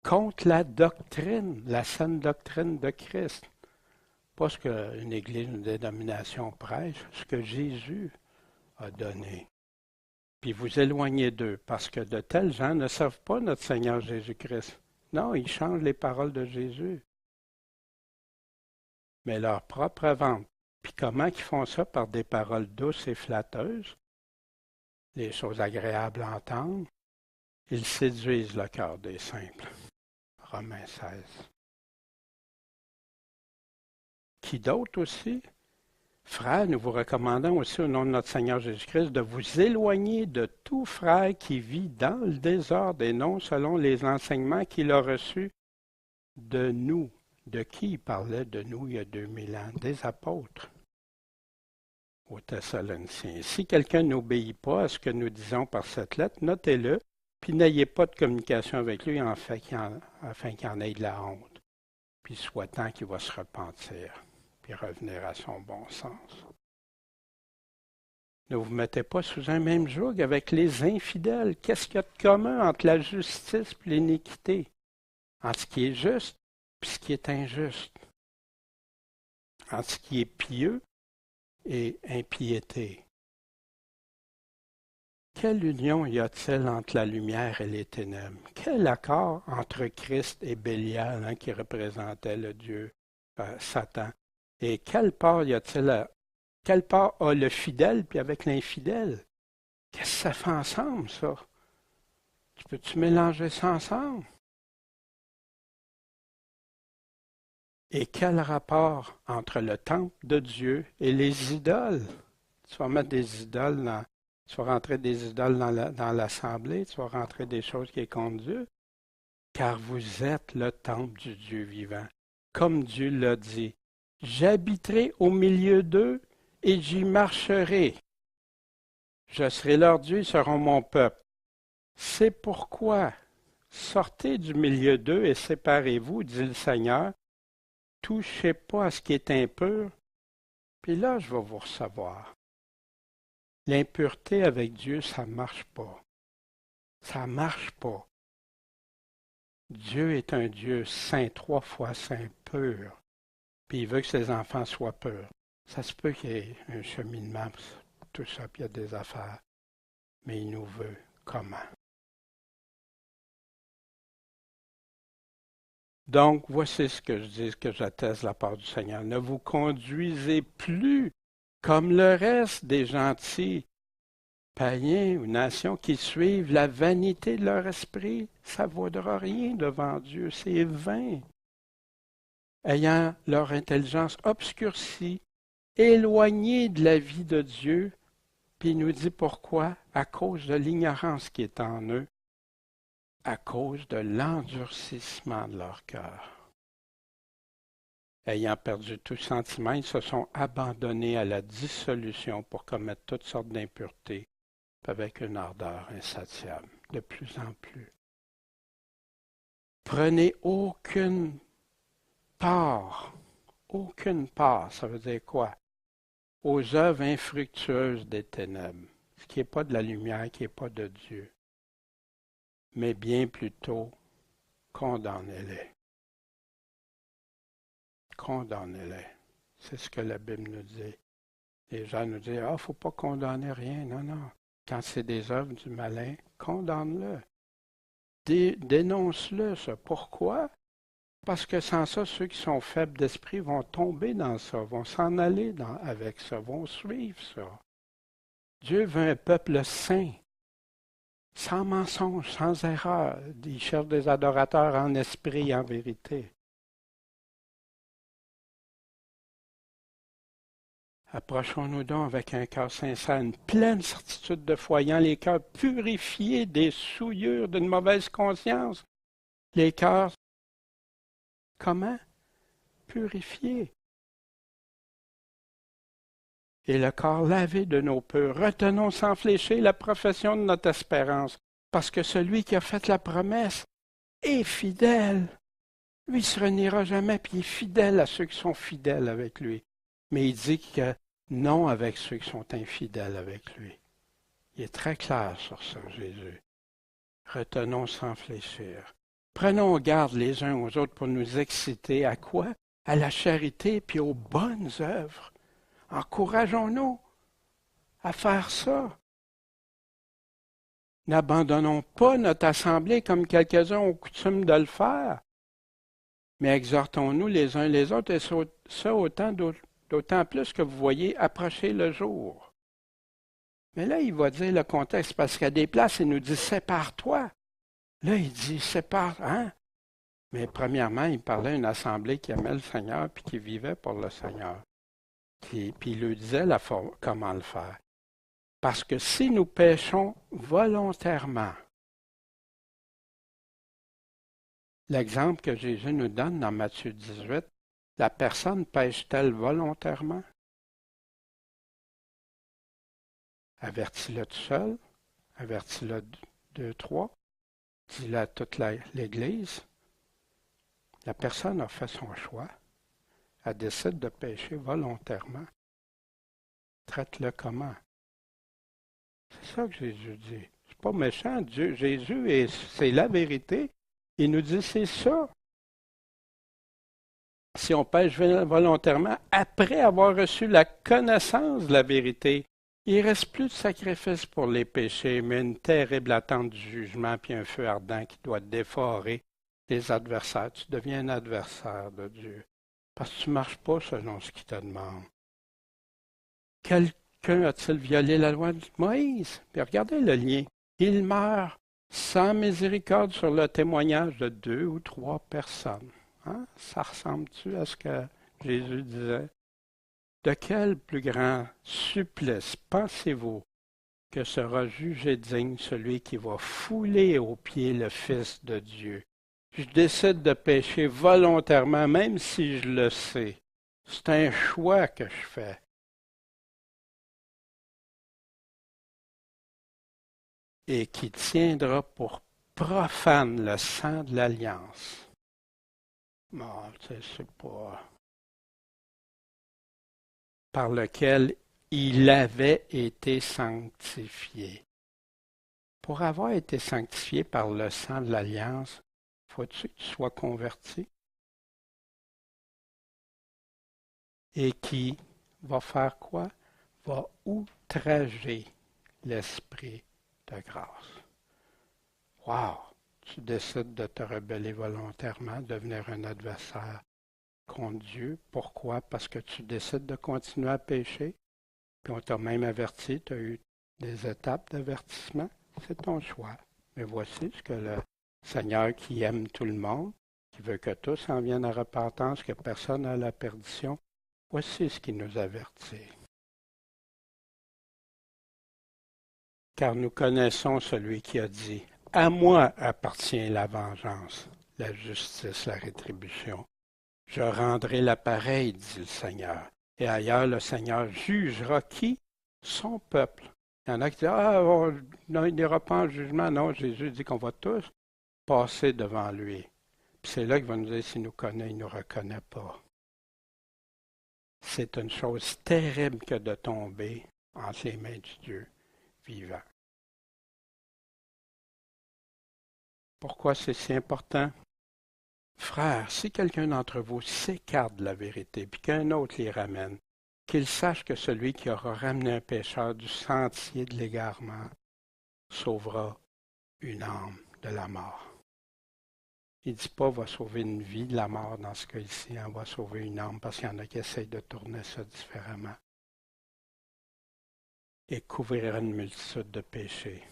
contre la doctrine, la saine doctrine de Christ. Pas ce qu'une église, une dénomination prêche, ce que Jésus a donné. Puis vous éloignez d'eux, parce que de tels gens ne servent pas notre Seigneur Jésus-Christ. Non, ils changent les paroles de Jésus. Mais leur propre vente. Puis comment ils font ça? Par des paroles douces et flatteuses, des choses agréables à entendre. Ils séduisent le cœur des simples. Romains 16. Qui d'autre aussi? Frères, nous vous recommandons aussi au nom de notre Seigneur Jésus-Christ de vous éloigner de tout frère qui vit dans le désordre et non selon les enseignements qu'il a reçus de nous. De qui il parlait de nous il y a 2000 ans? Des apôtres aux Thessaloniciens. Si quelqu'un n'obéit pas à ce que nous disons par cette lettre, notez-le, puis n'ayez pas de communication avec lui afin qu'il en ait de la honte, puis soit temps qu'il va se repentir, puis revenir à son bon sens. Ne vous mettez pas sous un même joug avec les infidèles. Qu'est-ce qu'il y a de commun entre la justice et l'iniquité? Entre ce qui est juste et ce qui est injuste. Entre ce qui est pieux et impiété. Quelle union y a-t-il entre la lumière et les ténèbres? Quel accord entre Christ et Bélial, hein, qui représentait le Dieu Satan? Et quelle part y a-t-il quelle part a le fidèle puis avec l'infidèle? Qu'est-ce que ça fait ensemble, ça? Peux-tu mélanger ça ensemble? Et quel rapport entre le temple de Dieu et les idoles? Tu vas mettre des idoles tu vas rentrer des idoles dans l'assemblée, tu vas rentrer des choses qui est contre Dieu, car vous êtes le temple du Dieu vivant. Comme Dieu l'a dit, j'habiterai au milieu d'eux et j'y marcherai. Je serai leur Dieu, ils seront mon peuple. C'est pourquoi sortez du milieu d'eux et séparez-vous, dit le Seigneur. Touchez pas à ce qui est impur, puis là, je vais vous recevoir. L'impureté avec Dieu, ça ne marche pas. Ça ne marche pas. Dieu est un Dieu saint, 3 fois saint, pur. Puis il veut que ses enfants soient purs. Ça se peut qu'il y ait un cheminement, tout ça, puis il y a des affaires. Mais il nous veut comment? Donc, voici ce que je dis, ce que j'atteste de la part du Seigneur. Ne vous conduisez plus comme le reste des gentils païens ou nations qui suivent la vanité de leur esprit. Ça ne vaudra rien devant Dieu, c'est vain. Ayant leur intelligence obscurcie, éloignée de la vie de Dieu, puis il nous dit pourquoi? À cause de l'ignorance qui est en eux, à cause de l'endurcissement de leur cœur. Ayant perdu tout sentiment, ils se sont abandonnés à la dissolution pour commettre toutes sortes d'impuretés, avec une ardeur insatiable, de plus en plus. Prenez aucune part, ça veut dire quoi? Aux œuvres infructueuses des ténèbres, ce qui n'est pas de la lumière, qui n'est pas de Dieu, mais bien plutôt, condamnez-les. Condamnez-les. C'est ce que la Bible nous dit. Les gens nous disent, il ne faut pas condamner rien. Non, non. Quand c'est des œuvres du malin, condamne-le. Dénonce-le, ça. Pourquoi? Parce que sans ça, ceux qui sont faibles d'esprit vont tomber dans ça, vont s'en aller avec ça, vont suivre ça. Dieu veut un peuple saint, sans mensonge, sans erreur. Il cherche des adorateurs en esprit et en vérité. Approchons-nous donc avec un cœur sincère, une pleine certitude de foi, ayant les cœurs purifiés des souillures d'une mauvaise conscience. Les cœurs, comment? Purifiés. Et le corps lavé de nos peurs. Retenons sans fléchir la profession de notre espérance, parce que celui qui a fait la promesse est fidèle. Lui, il ne se reniera jamais, puis il est fidèle à ceux qui sont fidèles avec lui. Mais il dit que non avec ceux qui sont infidèles avec lui. Il est très clair sur ça, Jésus. Retenons sans fléchir. Prenons garde les uns aux autres pour nous exciter à quoi? À la charité puis aux bonnes œuvres. Encourageons-nous à faire ça. N'abandonnons pas notre assemblée comme quelques-uns ont coutume de le faire, mais exhortons-nous les uns les autres, et ça d'autant plus que vous voyez approcher le jour. Mais là, il va dire le contexte, parce qu'à des places, il nous dit « sépare-toi ». Là, il dit « sépare ». Hein? Mais premièrement, il parlait d'une assemblée qui aimait le Seigneur puis qui vivait pour le Seigneur. Puis il lui disait comment le faire. Parce que si nous péchons volontairement, l'exemple que Jésus nous donne dans Matthieu 18, la personne pêche-t-elle volontairement? Avertis-le tout seul, avertis-le 2, 3, dis-le à toute l'Église. La personne a fait son choix, elle décide de pécher volontairement. Traite-le comment? C'est ça que Jésus dit. C'est pas méchant, Dieu. Jésus, c'est la vérité. Il nous dit c'est ça. Si on pêche volontairement, après avoir reçu la connaissance de la vérité, il ne reste plus de sacrifice pour les péchés, mais une terrible attente du jugement puis un feu ardent qui doit dévorer les adversaires. Tu deviens un adversaire de Dieu parce que tu ne marches pas selon ce qu'il te demande. Quelqu'un a-t-il violé la loi de Moïse? Puis regardez le lien. Il meurt sans miséricorde sur le témoignage de 2 ou 3 personnes. Hein? Ça ressemble-tu à ce que Jésus disait? De quel plus grand supplice pensez-vous que sera jugé digne celui qui va fouler aux pieds le Fils de Dieu? Je décide de pécher volontairement, même si je le sais. C'est un choix que je fais. Et qui tiendra pour profane le sang de l'alliance. Bon, c'est pas par lequel il avait été sanctifié. Pour avoir été sanctifié par le sang de l'alliance, faut-tu que tu sois converti? Et qui va faire quoi? Va outrager l'esprit de grâce. Wow! Tu décides de te rebeller volontairement, devenir un adversaire contre Dieu. Pourquoi? Parce que tu décides de continuer à pécher. Puis on t'a même averti, tu as eu des étapes d'avertissement. C'est ton choix. Mais voici ce que le Seigneur qui aime tout le monde, qui veut que tous en viennent à repentance, que personne n'a la perdition, voici ce qui nous avertit. Car nous connaissons celui qui a dit, à moi appartient la vengeance, la justice, la rétribution. Je rendrai l'appareil, dit le Seigneur. Et ailleurs, le Seigneur jugera qui? Son peuple. Il y en a qui disent, ah, non, il n'ira pas en jugement. Non, Jésus dit qu'on va tous passer devant lui. Puis c'est là qu'il va nous dire, s'il nous connaît, il ne nous reconnaît pas. C'est une chose terrible que de tomber entre les mains du Dieu vivant. Pourquoi c'est si important? Frères, si quelqu'un d'entre vous s'écarte de la vérité, puis qu'un autre l'y ramène, qu'il sache que celui qui aura ramené un pécheur du sentier de l'égarement sauvera une âme de la mort. Il ne dit pas va sauver une vie de la mort dans ce cas-ci, on va sauver une âme parce qu'il y en a qui essayent de tourner ça différemment. Et couvrira une multitude de péchés.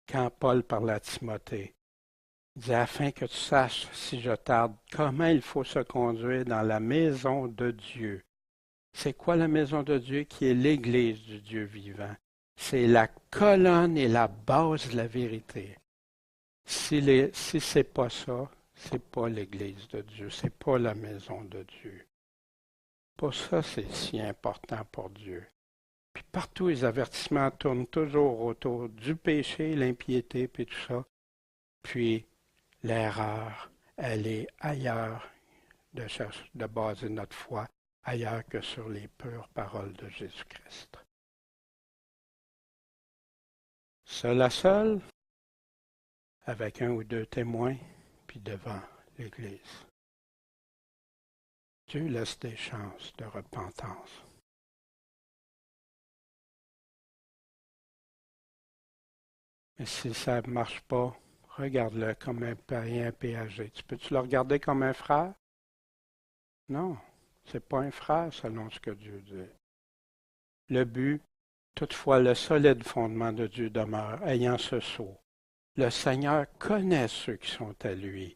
Quand Paul parle à Timothée, il dit afin que tu saches, si je tarde, comment il faut se conduire dans la maison de Dieu. C'est quoi la maison de Dieu qui est l'Église du Dieu vivant? C'est la colonne et la base de la vérité. Si c'est pas ça, c'est pas l'Église de Dieu, c'est pas la maison de Dieu. Pour ça, c'est si important pour Dieu. Puis partout, les avertissements tournent toujours autour du péché, l'impiété, puis tout ça. Puis l'erreur, elle est ailleurs de baser notre foi, ailleurs que sur les pures paroles de Jésus-Christ. Seul à seul, avec un ou deux témoins, puis devant l'Église. Dieu laisse des chances de repentance. Mais si ça ne marche pas, regarde-le comme un païen péagé. Peux-tu le regarder comme un frère? Non, c'est pas un frère selon ce que Dieu dit. Le but, toutefois, le solide fondement de Dieu demeure, ayant ce sceau. Le Seigneur connaît ceux qui sont à lui.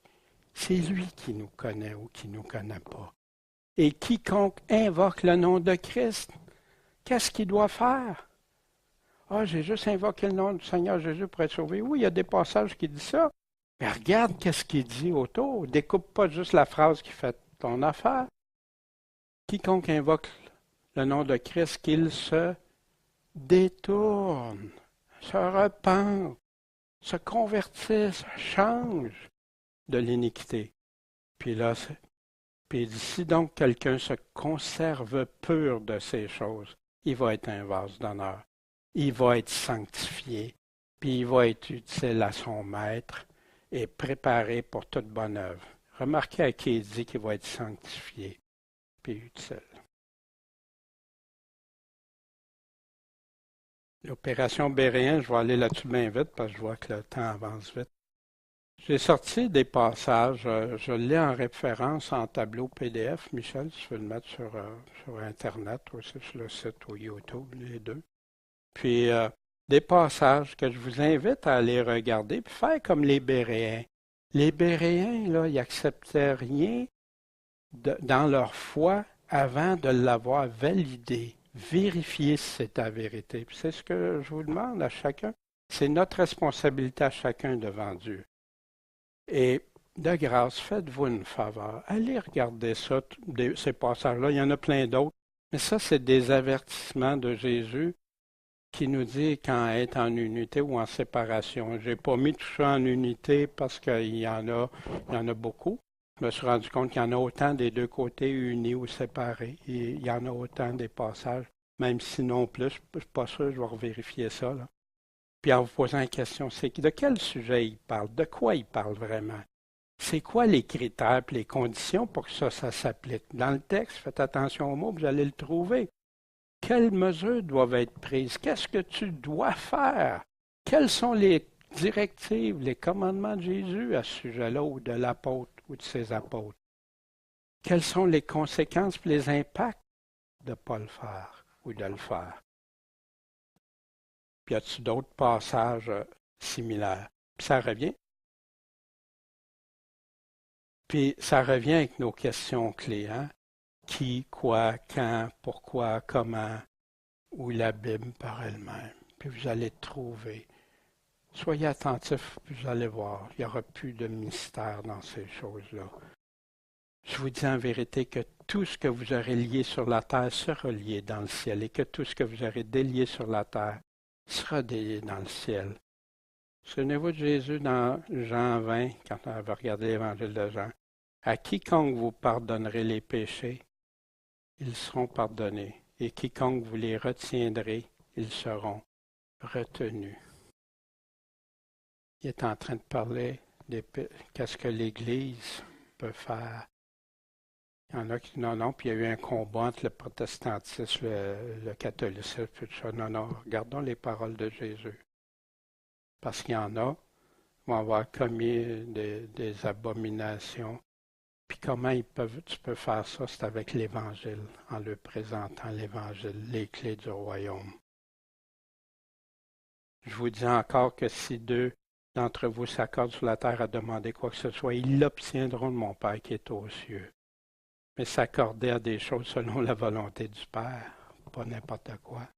C'est lui qui nous connaît ou qui ne nous connaît pas. Et quiconque invoque le nom de Christ, qu'est-ce qu'il doit faire? Ah, j'ai juste invoqué le nom du Seigneur Jésus pour être sauvé. Oui, il y a des passages qui disent ça. Mais regarde qu'est-ce qu'il dit autour. Découpe pas juste la phrase qui fait ton affaire. Quiconque invoque le nom de Christ, qu'il se détourne, se repente, se convertisse, change de l'iniquité. Puis là, puis si donc quelqu'un se conserve pur de ces choses, il va être un vase d'honneur. Il va être sanctifié, puis il va être utile à son maître et préparé pour toute bonne œuvre. Remarquez à qui il dit qu'il va être sanctifié, puis utile. L'opération Béréen, je vais aller là-dessus bien vite parce que je vois que le temps avance vite. J'ai sorti des passages, je l'ai en référence en tableau PDF. Michel, tu peux le mettre sur Internet, aussi sur le site ou YouTube, les deux. Puis des passages que je vous invite à aller regarder, puis faire comme les Béréens. Les Béréens, là, ils n'acceptaient rien dans leur foi avant de l'avoir validé, vérifier si c'est la vérité. Puis c'est ce que je vous demande à chacun. C'est notre responsabilité à chacun devant Dieu. Et de grâce, faites-vous une faveur. Allez regarder ça, ces passages-là. Il y en a plein d'autres. Mais ça, c'est des avertissements de Jésus qui nous dit quand être en unité ou en séparation. J'ai pas mis tout ça en unité parce il y en a beaucoup. Je me suis rendu compte qu'il y en a autant des deux côtés, unis ou séparés. Et il y en a autant des passages, même si non plus. Je ne suis pas sûr, je vais revérifier ça, là. Puis en vous posant la question, c'est de quel sujet il parle? De quoi il parle vraiment? C'est quoi les critères et les conditions pour que ça s'applique? Dans le texte, faites attention aux mots, vous allez le trouver. Quelles mesures doivent être prises? Qu'est-ce que tu dois faire? Quelles sont les directives, les commandements de Jésus à ce sujet-là ou de l'apôtre ou de ses apôtres? Quelles sont les conséquences et les impacts de ne pas le faire ou de le faire? Puis y a-t-il d'autres passages similaires? Puis ça revient. Puis ça revient avec nos questions clés, hein? Qui, quoi, quand, pourquoi, comment, ou la Bible par elle-même. Puis vous allez trouver. Soyez attentifs, puis vous allez voir, il n'y aura plus de mystère dans ces choses-là. Je vous dis en vérité que tout ce que vous aurez lié sur la terre sera lié dans le ciel et que tout ce que vous aurez délié sur la terre sera délié dans le ciel. Souvenez-vous de Jésus dans Jean 20, quand on avait regardé l'évangile de Jean. À quiconque vous pardonnerez les péchés, ils seront pardonnés. Et quiconque vous les retiendrez, ils seront retenus. Il est en train de parler de qu'est-ce que l'Église peut faire. Il y en a qui non, non, puis il y a eu un combat entre le protestantisme, le catholicisme, tout ça. Non, non, regardons les paroles de Jésus. Parce qu'il y en a qui vont avoir commis des abominations. Puis comment tu peux faire ça? C'est avec l'Évangile, en leur présentant l'Évangile, les clés du royaume. Je vous dis encore que si deux d'entre vous s'accordent sur la terre à demander quoi que ce soit, ils l'obtiendront de mon Père qui est aux cieux. Mais s'accorder à des choses selon la volonté du Père, pas n'importe quoi.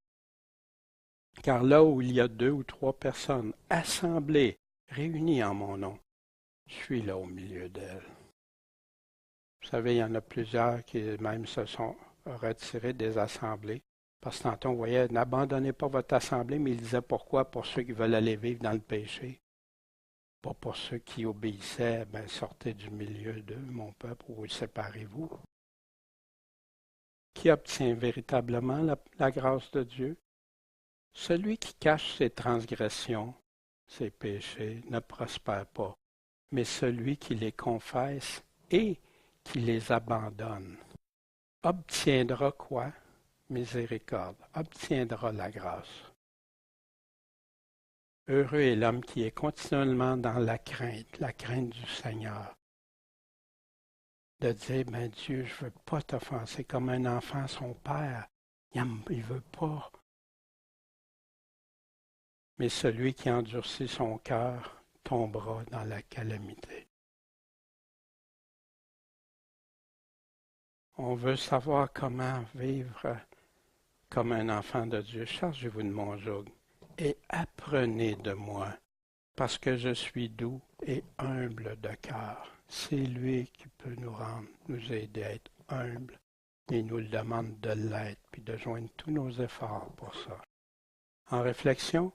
Car là où il y a deux ou trois personnes assemblées, réunies en mon nom, je suis là au milieu d'elles. Vous savez, il y en a plusieurs qui même se sont retirés des assemblées. Parce que tantôt, on voyait, n'abandonnez pas votre assemblée, mais il disait pourquoi? Pour ceux qui veulent aller vivre dans le péché. Pas pour ceux qui obéissaient, ben sortez du milieu d'eux, mon peuple, ou séparez-vous. Qui obtient véritablement la grâce de Dieu? Celui qui cache ses transgressions, ses péchés, ne prospère pas, mais celui qui les confesse et qui les abandonne obtiendra quoi? Miséricorde, obtiendra la grâce. Heureux est l'homme qui est continuellement dans la crainte du Seigneur. De dire, ben Dieu, je ne veux pas t'offenser comme un enfant son père. Il ne veut pas. Mais celui qui endurcit son cœur tombera dans la calamité. On veut savoir comment vivre comme un enfant de Dieu. Chargez-vous de mon joug et apprenez de moi, parce que je suis doux et humble de cœur. C'est lui qui peut nous aider à être humbles. Et il nous le demande de l'être, puis de joindre tous nos efforts pour ça. En réflexion,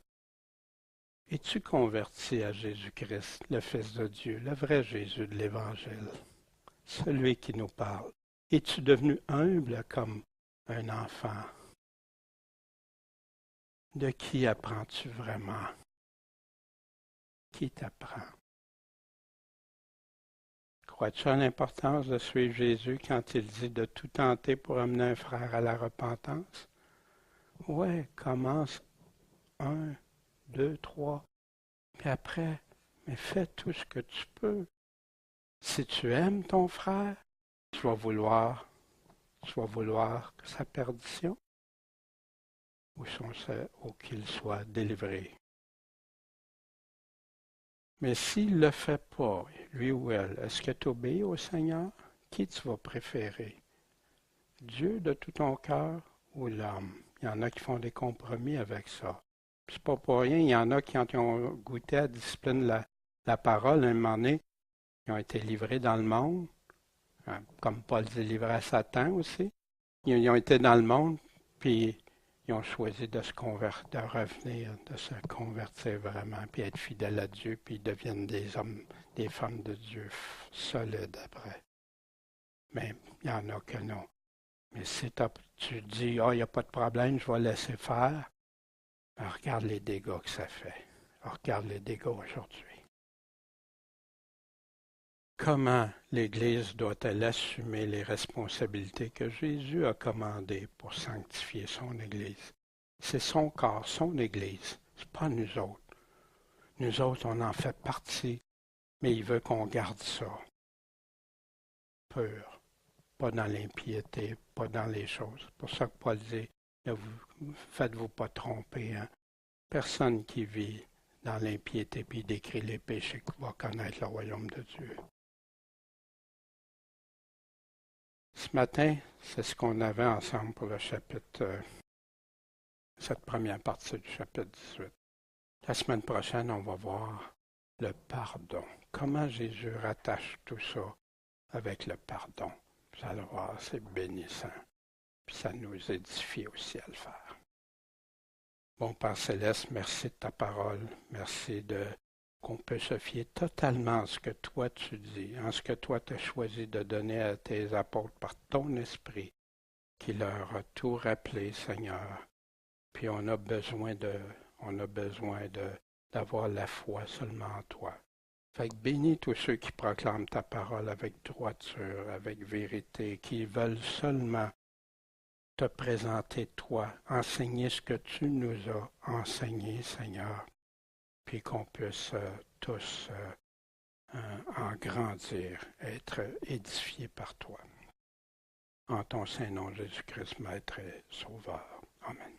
es-tu converti à Jésus-Christ, le Fils de Dieu, le vrai Jésus de l'Évangile, celui qui nous parle? Es-tu devenu humble comme un enfant? De qui apprends-tu vraiment? Qui t'apprend? Crois-tu à l'importance de suivre Jésus quand il dit de tout tenter pour amener un frère à la repentance? Ouais, commence 1, 2, 3, puis après, mais fais tout ce que tu peux. Si tu aimes ton frère, tu vas vouloir sa perdition ou qu'il soit délivré. Mais s'il ne le fait pas, lui ou elle, est-ce que tu obéis au Seigneur? Qui tu vas préférer? Dieu de tout ton cœur ou l'homme? Il y en a qui font des compromis avec ça. C'est pas pour rien, il y en a qui ont goûté à la discipline la parole à un moment donné, qui ont été livrés dans le monde, hein, comme Paul s'est livré à Satan aussi. Ils ont été dans le monde, puis ils ont choisi de se convertir, de revenir, de se convertir vraiment, puis être fidèles à Dieu, puis ils deviennent des hommes, des femmes de Dieu solides après. Mais il y en a que non. Mais si tu dis, ah, il n'y a pas de problème, je vais laisser faire, ben, regarde les dégâts que ça fait. Regarde les dégâts aujourd'hui. Comment l'Église doit-elle assumer les responsabilités que Jésus a commandées pour sanctifier son Église? C'est son corps, son Église. C'est pas nous autres. Nous autres, on en fait partie, mais il veut qu'on garde ça pur. Pas dans l'impiété, pas dans les choses. C'est pour ça que Paul dit, ne vous faites-vous pas tromper. Hein? Personne qui vit dans l'impiété puis décrit les péchés va connaître le royaume de Dieu. Ce matin, c'est ce qu'on avait ensemble pour le chapitre, cette première partie du chapitre 18. La semaine prochaine, on va voir le pardon. Comment Jésus rattache tout ça avec le pardon. Vous allez voir, c'est bénissant. Puis ça nous édifie aussi à le faire. Bon Père Céleste, merci de ta parole. Merci qu'on peut se fier totalement à ce que toi tu dis, en ce que toi tu as choisi de donner à tes apôtres par ton esprit, qui leur a tout rappelé, Seigneur. Puis on a besoin d'avoir la foi seulement en toi. Fait que bénis tous ceux qui proclament ta parole avec droiture, avec vérité, qui veulent seulement te présenter toi, enseigner ce que tu nous as enseigné, Seigneur, puis qu'on puisse tous en grandir, être édifiés par toi. En ton Saint-Nom, Jésus-Christ, Maître et Sauveur. Amen.